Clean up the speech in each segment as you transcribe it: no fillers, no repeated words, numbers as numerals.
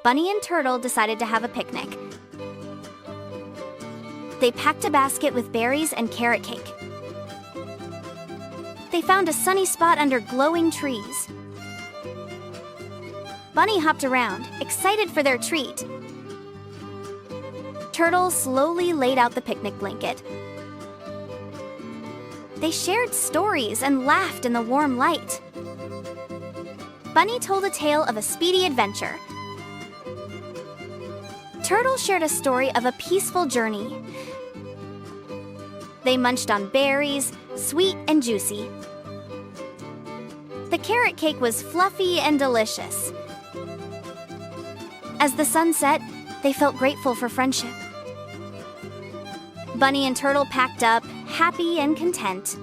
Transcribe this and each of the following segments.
Bunny and Turtle decided to have a picnic. They packed a basket with berries and carrot cake. They found a sunny spot under glowing trees. Bunny hopped around, excited for their treat. Turtle slowly laid out the picnic blanket. They shared stories and laughed in the warm light. Bunny told a tale of a speedy adventure. Turtle shared a story of a peaceful journey. They munched on berries, sweet and juicy. The carrot cake was fluffy and delicious. As the sun set, they felt grateful for friendship. Bunny and Turtle packed up, happy and content.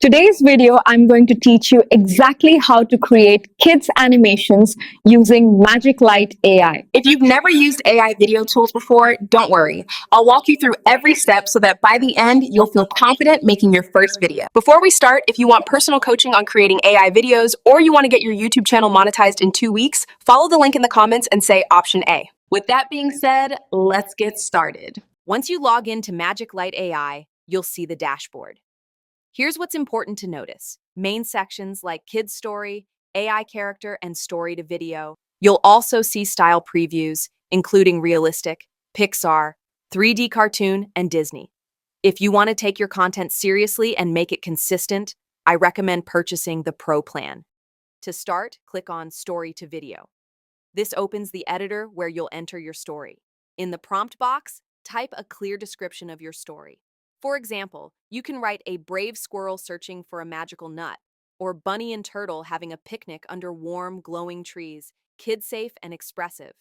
Today's video, I'm going to teach you exactly how to create kids animations using Magic Light AI. If you've never used AI video tools before, don't worry. I'll walk you through every step so that by the end, you'll feel confident making your first video. Before we start, if you want personal coaching on creating AI videos or you want to get your YouTube channel monetized in 2 weeks, follow the link in the comments and say option A. With that being said, let's get started. Once you log into Magic Light AI, you'll see the dashboard. Here's what's important to notice. Main sections like Kids Story, AI Character, and Story to Video. You'll also see style previews, including Realistic, Pixar, 3D Cartoon, and Disney. If you want to take your content seriously and make it consistent, I recommend purchasing the Pro plan. To start, click on Story to Video. This opens the editor where you'll enter your story. In the prompt box, type a clear description of your story. For example, you can write a brave squirrel searching for a magical nut, or Bunny and Turtle having a picnic under warm, glowing trees, kid-safe and expressive.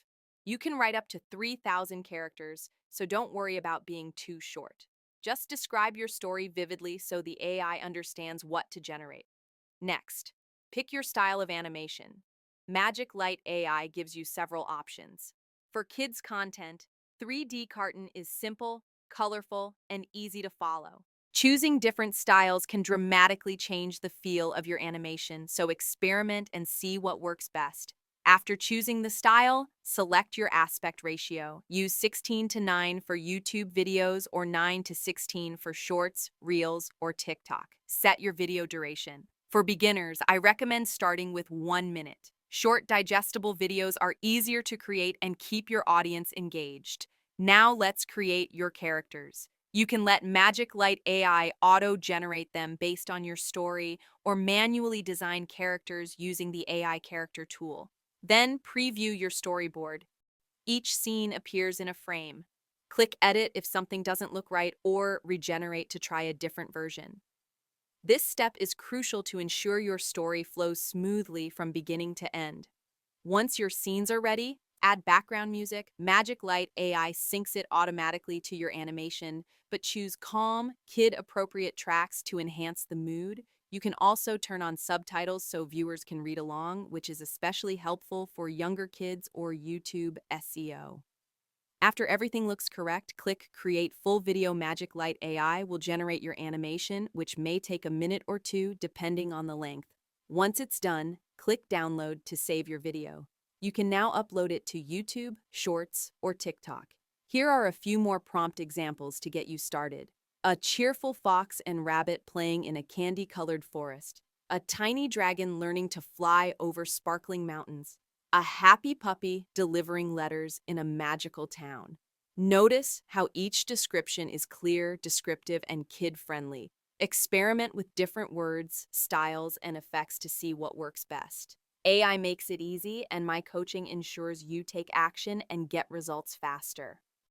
You can write up to 3,000 characters, so don't worry about being too short. Just describe your story vividly so the AI understands what to generate. Next, pick your style of animation. Magic Light AI gives you several options. For kids' content, 3D Cartoon is simple, colorful, and easy to follow. Choosing different styles can dramatically change the feel of your animation, so experiment and see what works best. After choosing the style, select your aspect ratio. Use 16:9 for YouTube videos or 9:16 for shorts, reels, or TikTok. Set your video duration. For beginners, I recommend starting with 1 minute. Short, digestible videos are easier to create and keep your audience engaged. Now let's create your characters. You can let Magic Light AI auto-generate them based on your story or manually design characters using the AI character tool. Then preview your storyboard. Each scene appears in a frame. Click Edit if something doesn't look right or Regenerate to try a different version. This step is crucial to ensure your story flows smoothly from beginning to end. Once your scenes are ready, add background music. Magic Light AI syncs it automatically to your animation, but choose calm, kid-appropriate tracks to enhance the mood. You can also turn on subtitles so viewers can read along, which is especially helpful for younger kids or YouTube SEO. After everything looks correct, click Create Full Video. Magic Light AI will generate your animation, which may take a minute or two depending on the length. Once it's done, click Download to save your video. You can now upload it to YouTube, Shorts, or TikTok. Here are a few more prompt examples to get you started. A cheerful fox and rabbit playing in a candy-colored forest. A tiny dragon learning to fly over sparkling mountains. A happy puppy delivering letters in a magical town. Notice how each description is clear, descriptive, and kid-friendly. Experiment with different words, styles, and effects to see what works best. AI makes it easy, and my coaching ensures you take action and get results faster.